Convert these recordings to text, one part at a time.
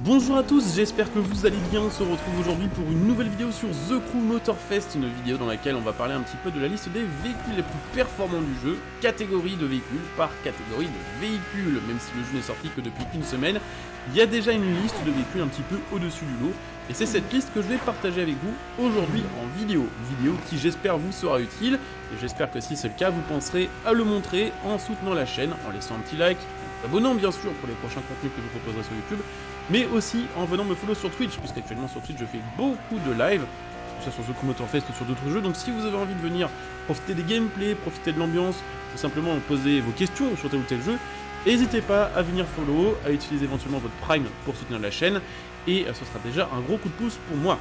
Bonjour à tous, j'espère que vous allez bien. On se retrouve aujourd'hui pour une nouvelle vidéo sur The Crew Motorfest, une vidéo dans laquelle on va parler un petit peu de la liste des véhicules les plus performants du jeu, catégorie de véhicules par catégorie de véhicules. Même si le jeu n'est sorti que depuis une semaine, il y a déjà une liste de véhicules un petit peu au-dessus du lot. Et c'est cette liste que je vais partager avec vous aujourd'hui en vidéo. Vidéo qui j'espère vous sera utile, et j'espère que si c'est le cas, vous penserez à le montrer en soutenant la chaîne, en laissant un petit like, en abonnant bien sûr pour les prochains contenus que je vous proposerai sur YouTube, mais aussi en venant me follow sur Twitch, puisqu'actuellement sur Twitch je fais beaucoup de live, que ce soit sur The Crew Motorfest ou sur d'autres jeux, donc si vous avez envie de venir profiter des gameplays, profiter de l'ambiance, ou simplement poser vos questions sur tel ou tel jeu, n'hésitez pas à venir follow, à utiliser éventuellement votre Prime pour soutenir la chaîne, et ce sera déjà un gros coup de pouce pour moi.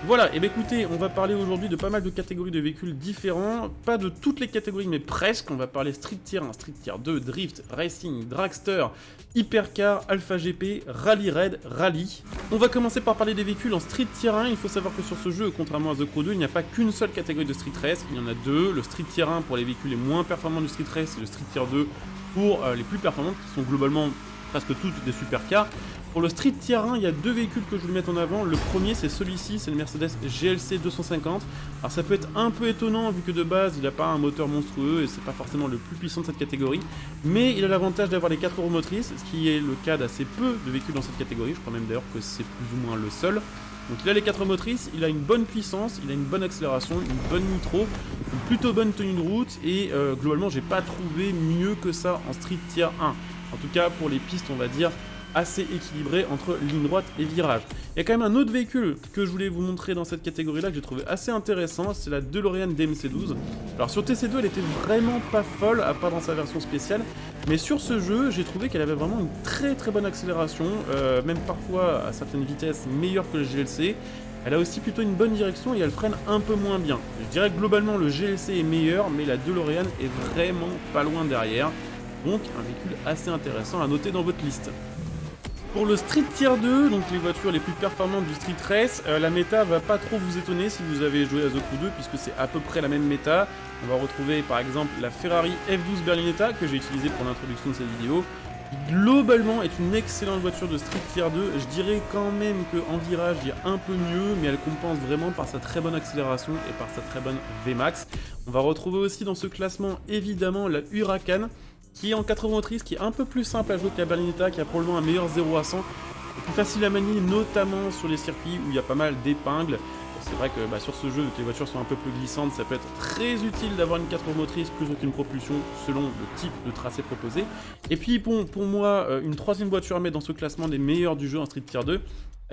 Voilà, et bien écoutez, on va parler aujourd'hui de pas mal de catégories de véhicules différents, pas de toutes les catégories mais presque. On va parler Street Tier 1, Street Tier 2, Drift, Racing, Dragster, Hypercar, Alpha GP, Rally Raid, Rally. On va commencer par parler des véhicules en Street Tier 1. Il faut savoir que sur ce jeu, contrairement à The Crew 2, il n'y a pas qu'une seule catégorie de Street Race, il y en a deux. Le Street Tier 1 pour les véhicules les moins performants du Street Race et le Street Tier 2 pour les plus performantes qui sont globalement presque toutes des supercars. Pour le Street Tier 1, il y a deux véhicules que je voulais mettre en avant. Le premier, c'est celui-ci, c'est le Mercedes GLC 250. Alors ça peut être un peu étonnant vu que de base, il n'a pas un moteur monstrueux et c'est pas forcément le plus puissant de cette catégorie. Mais il a l'avantage d'avoir les 4 roues motrices, ce qui est le cas d'assez peu de véhicules dans cette catégorie. Je crois même d'ailleurs que c'est plus ou moins le seul. Donc il a les 4 roues motrices, il a une bonne puissance, il a une bonne accélération, une bonne nitro, une plutôt bonne tenue de route et globalement, j'ai pas trouvé mieux que ça en Street Tier 1. En tout cas, pour les pistes, on va dire assez équilibré entre ligne droite et virage. Il y a quand même un autre véhicule que je voulais vous montrer dans cette catégorie-là que j'ai trouvé assez intéressant, c'est la DeLorean DMC12. Alors sur TC2, elle était vraiment pas folle, à part dans sa version spéciale, mais sur ce jeu, j'ai trouvé qu'elle avait vraiment une très bonne accélération, même parfois à certaines vitesses meilleures que le GLC. Elle a aussi plutôt une bonne direction et elle freine un peu moins bien. Je dirais que globalement le GLC est meilleur, mais la DeLorean est vraiment pas loin derrière. Donc un véhicule assez intéressant à noter dans votre liste. Pour le Street Tier 2, donc les voitures les plus performantes du Street Race, la méta va pas trop vous étonner si vous avez joué à The Crew 2 puisque c'est à peu près la même méta. On va retrouver par exemple la Ferrari F12 Berlinetta que j'ai utilisée pour l'introduction de cette vidéo. Qui globalement est une excellente voiture de Street Tier 2. Je dirais quand même qu'en virage il y a un peu mieux, mais elle compense vraiment par sa très bonne accélération et par sa très bonne VMAX. On va retrouver aussi dans ce classement évidemment la Huracan, qui est en 4 roues motrices, qui est un peu plus simple à jouer que la Berlinetta, qui a probablement un meilleur 0 à 100, et plus facile à manier, notamment sur les circuits où il y a pas mal d'épingles. C'est vrai que sur ce jeu, vu que les voitures sont un peu plus glissantes, ça peut être très utile d'avoir une 4 roues motrices plutôt qu'une propulsion, selon le type de tracé proposé. Et puis bon, pour moi, une troisième voiture à mettre dans ce classement des meilleurs du jeu en Street Tier 2,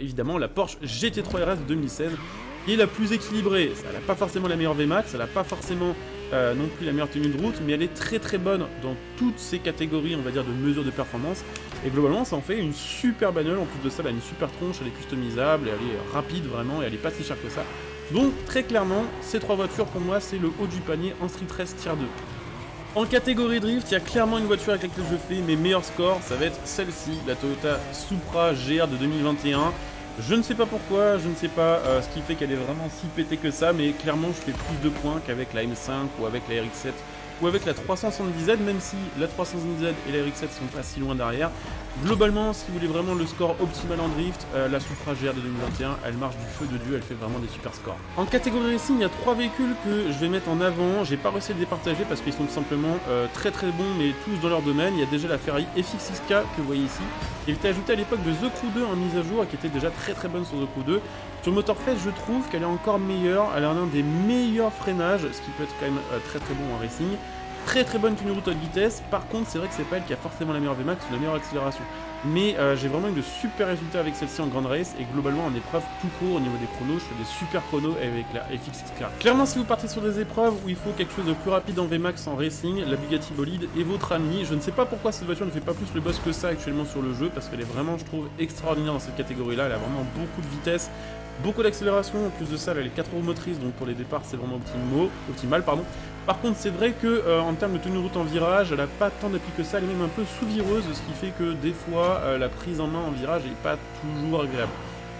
évidemment la Porsche GT3 RS de 2016, qui est la plus équilibrée. Elle n'a pas forcément la meilleure VMAX, elle n'a pas forcément non plus la meilleure tenue de route, mais elle est très bonne dans toutes ces catégories, on va dire, de mesures de performance. Et globalement, ça en fait une super bagnole. En plus de ça, elle a une super tronche, elle est customisable, elle est rapide vraiment, et elle est pas si chère que ça. Donc très clairement, ces trois voitures pour moi, c'est le haut du panier en Street Race Tier 2. En catégorie drift, il y a clairement une voiture avec laquelle je fais mes meilleurs scores, ça va être celle-ci, la Toyota Supra GR de 2021. Je ne sais pas pourquoi, je ne sais pas ce qui fait qu'elle est vraiment si pétée que ça, mais clairement je fais plus de points qu'avec la M5 ou avec la RX-7 ou avec la 370Z, même si la 370Z et la RX-7 sont pas si loin derrière. Globalement, si vous voulez vraiment le score optimal en drift, la Supra GR de 2021, elle marche du feu de Dieu, elle fait vraiment des super scores. En catégorie racing, il y a 3 véhicules que je vais mettre en avant. J'ai pas réussi à les départager parce qu'ils sont tout simplement très bons, mais tous dans leur domaine. Il y a déjà la Ferrari FXXK que vous voyez ici, qui était ajoutée à l'époque de The Crew 2 en mise à jour et qui était déjà très bonne sur The Crew 2. Sur Motorfest, je trouve qu'elle est encore meilleure, elle a un des meilleurs freinages, ce qui peut être quand même très bon en racing. Très bonne tenue de route à haute vitesse. Par contre, c'est vrai que c'est pas elle qui a forcément la meilleure VMAX ou la meilleure accélération. Mais j'ai vraiment eu de super résultats avec celle-ci en grande race et globalement en épreuve tout court au niveau des chronos, je fais des super chronos avec la FXXK. Clairement, si vous partez sur des épreuves où il faut quelque chose de plus rapide en VMAX en racing, la Bugatti Bolide est votre amie. Je ne sais pas pourquoi cette voiture ne fait pas plus le boss que ça actuellement sur le jeu parce qu'elle est vraiment, je trouve, extraordinaire dans cette catégorie-là. Elle a vraiment beaucoup de vitesse. Beaucoup d'accélération, en plus de ça elle a les 4 roues motrices, donc pour les départs c'est vraiment optimal. Par contre c'est vrai que en termes de tenue de route en virage, elle a pas tant d'appui que ça, elle est même un peu sous-vireuse, ce qui fait que des fois la prise en main en virage est pas toujours agréable.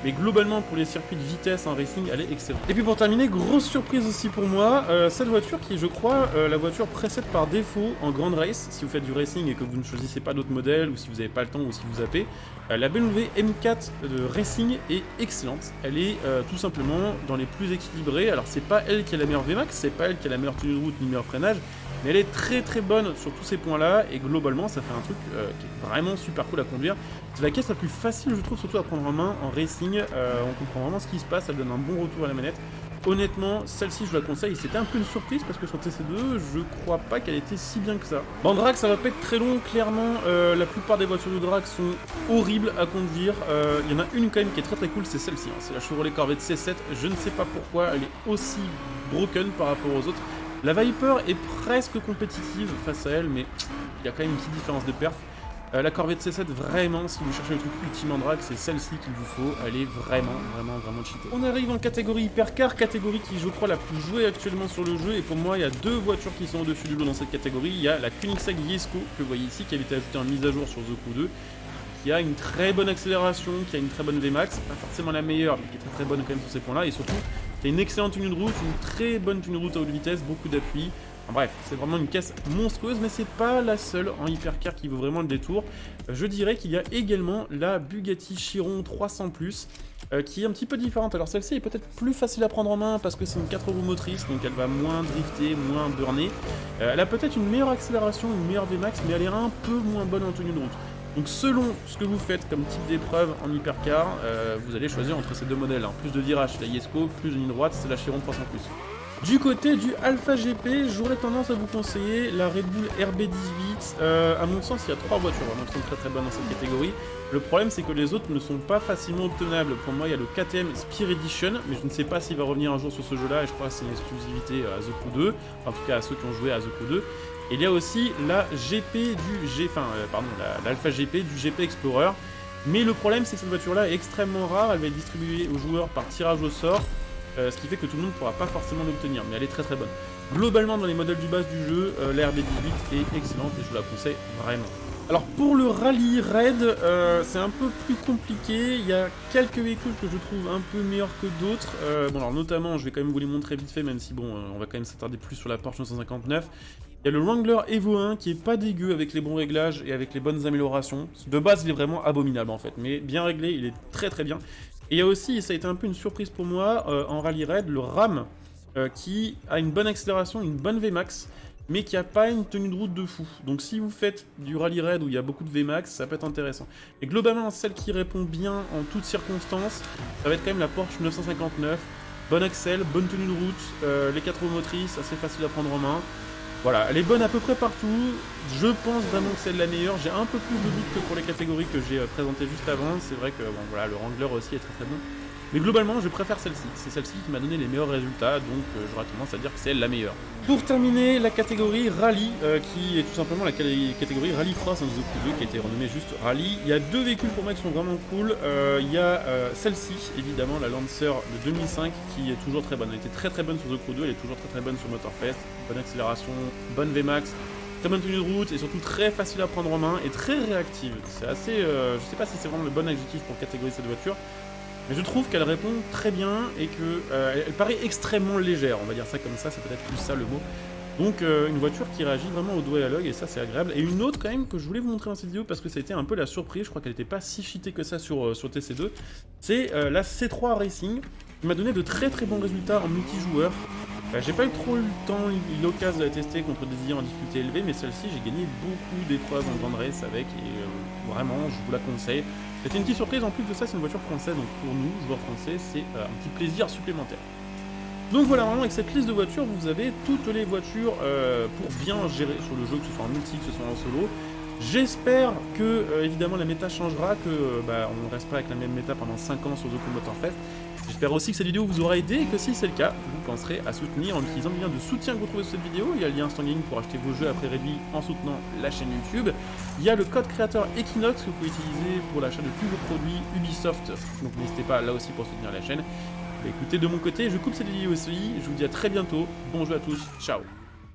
Mais globalement, pour les circuits de vitesse en racing, elle est excellente. Et puis pour terminer, grosse surprise aussi pour moi, cette voiture qui est, je crois, la voiture preset par défaut en grande race, si vous faites du racing et que vous ne choisissez pas d'autres modèles, ou si vous n'avez pas le temps, ou si vous zappez. La BMW M4 de racing est excellente. Elle est tout simplement dans les plus équilibrées. Alors c'est pas elle qui a la meilleure VMAX, c'est pas elle qui a la meilleure tenue de route ni le meilleur freinage, mais elle est très très bonne sur tous ces points-là, et globalement ça fait un truc qui est vraiment super cool à conduire. C'est la caisse la plus facile, je trouve, surtout à prendre en main en racing. On comprend vraiment ce qui se passe, elle donne un bon retour à la manette. Honnêtement, celle-ci je la conseille, c'était un peu une surprise parce que sur TC2, je crois pas qu'elle était si bien que ça. Bon, en drag, ça va pas être très long, clairement, la plupart des voitures de drag sont horribles à conduire. Il y en a une quand même qui est très très cool, c'est celle-ci, hein. C'est la Chevrolet Corvette C7, je ne sais pas pourquoi, elle est aussi broken par rapport aux autres. La Viper est presque compétitive face à elle, mais il y a quand même une petite différence de perf. La Corvette C7, vraiment, si vous cherchez le truc ultime en drag, c'est celle-ci qu'il vous faut. Elle est vraiment cheatée. On arrive en catégorie hypercar, catégorie qui, je crois, la plus jouée actuellement sur le jeu. Et pour moi, il y a deux voitures qui sont au-dessus du lot dans cette catégorie. Il y a la Koenigsegg Jesko, que vous voyez ici, qui avait été ajoutée en mise à jour sur The Crew 2, qui a une très bonne accélération, qui a une très bonne VMAX, pas forcément la meilleure, mais qui est très bonne quand même sur ces points-là. Et surtout, qui a une excellente tenue de route, une très bonne tenue de route à haute vitesse, beaucoup d'appui. Enfin, bref, c'est vraiment une caisse monstrueuse, mais c'est pas la seule en hypercar qui vaut vraiment le détour. Je dirais qu'il y a également la Bugatti Chiron 300+, qui est un petit peu différente. Alors celle-ci est peut-être plus facile à prendre en main parce que c'est une 4 roues motrices, donc elle va moins drifter, moins burner. Elle a peut-être une meilleure accélération, une meilleure VMAX, mais elle est un peu moins bonne en tenue de route. Donc selon ce que vous faites comme type d'épreuve en hypercar, vous allez choisir entre ces deux modèles. Hein. Plus de virages, c'est la Jesko, plus de ligne droite, c'est la Chiron 300+. Du côté du Alpha GP, j'aurais tendance à vous conseiller la Red Bull RB18. À mon sens, il y a trois voitures vraiment qui sont très bonnes dans cette catégorie. Le problème, c'est que les autres ne sont pas facilement obtenables. Pour moi, il y a le KTM Spear Edition, mais je ne sais pas s'il va revenir un jour sur ce jeu-là, et je crois que c'est une exclusivité à The Crew 2, en tout cas à ceux qui ont joué à The Crew 2. Et il y a aussi la l'Alpha GP du GP Explorer. Mais le problème, c'est que cette voiture-là est extrêmement rare, elle va être distribuée aux joueurs par tirage au sort. Ce qui fait que tout le monde ne pourra pas forcément l'obtenir, mais elle est très bonne. Globalement, dans les modèles du base du jeu, la RB18 est excellente et je vous la conseille vraiment. Alors pour le Rally Raid, c'est un peu plus compliqué, il y a quelques véhicules que je trouve un peu meilleurs que d'autres. Bon alors notamment, je vais quand même vous les montrer vite fait, même si bon, on va quand même s'attarder plus sur la Porsche 959. Il y a le Wrangler Evo 1 qui est pas dégueu avec les bons réglages et avec les bonnes améliorations. De base, il est vraiment abominable en fait, mais bien réglé, il est très bien. Et il y a aussi, et ça a été un peu une surprise pour moi, en Rally Raid, le Ram, qui a une bonne accélération, une bonne VMAX, mais qui n'a pas une tenue de route de fou. Donc si vous faites du Rally Raid où il y a beaucoup de VMAX, ça peut être intéressant. Et globalement, celle qui répond bien en toutes circonstances, ça va être quand même la Porsche 959. Bonne accel, bonne tenue de route, les 4 roues motrices, assez facile à prendre en main. Voilà, elle est bonne à peu près partout. Je pense vraiment que c'est la meilleure. J'ai un peu plus de doute que pour les catégories que j'ai présentées juste avant. C'est vrai que bon, voilà, le Wrangler aussi est très bon. Mais globalement, je préfère celle-ci. C'est celle-ci qui m'a donné les meilleurs résultats, donc j'aurais tendance à dire que c'est la meilleure. Pour terminer, la catégorie Rallye, qui est tout simplement la catégorie Rally Cross dans The Crew 2, qui a été renommée juste Rallye. Il y a deux véhicules pour moi qui sont vraiment cool. Il y a celle-ci, évidemment, la Lancer de 2005, qui est toujours très bonne. Elle était très bonne sur The Crew 2, elle est toujours très bonne sur Motorfest. Bonne accélération, bonne VMAX, très bonne tenue de route et surtout très facile à prendre en main et très réactive. C'est assez... je sais pas si c'est vraiment le bon adjectif pour catégoriser cette voiture, mais je trouve qu'elle répond très bien et qu'elle paraît extrêmement légère, on va dire ça comme ça, c'est peut-être plus ça le mot. Donc une voiture qui réagit vraiment au doigt et à l'œil et ça c'est agréable. Et une autre quand même que je voulais vous montrer dans cette vidéo parce que ça a été un peu la surprise, je crois qu'elle n'était pas si cheatée que ça sur TC2, c'est la C3 Racing qui m'a donné de très bons résultats en multijoueur. J'ai pas eu trop eu le temps, l'occasion de la tester contre des IA en difficulté élevée, mais celle-ci j'ai gagné beaucoup d'épreuves en grande race avec et vraiment je vous la conseille. C'était une petite surprise, en plus de ça c'est une voiture française, donc pour nous, joueurs français, c'est un petit plaisir supplémentaire. Donc voilà, vraiment avec cette liste de voitures, vous avez toutes les voitures pour bien gérer sur le jeu, que ce soit en multi, que ce soit en solo. J'espère que, évidemment, la méta changera, que on ne reste pas avec la même méta pendant 5 ans sur The Crew Motorfest. J'espère aussi que cette vidéo vous aura aidé et que si c'est le cas, vous penserez à soutenir en utilisant le lien de soutien que vous trouvez sur cette vidéo. Il y a le lien Instant Gaming pour acheter vos jeux à prix réduit en soutenant la chaîne YouTube. Il y a le code créateur Equinox que vous pouvez utiliser pour l'achat de tous vos produits Ubisoft. Donc n'hésitez pas là aussi pour soutenir la chaîne. Écoutez, de mon côté, je coupe cette vidéo aussi. Je vous dis à très bientôt. Bon jeu à tous. Ciao.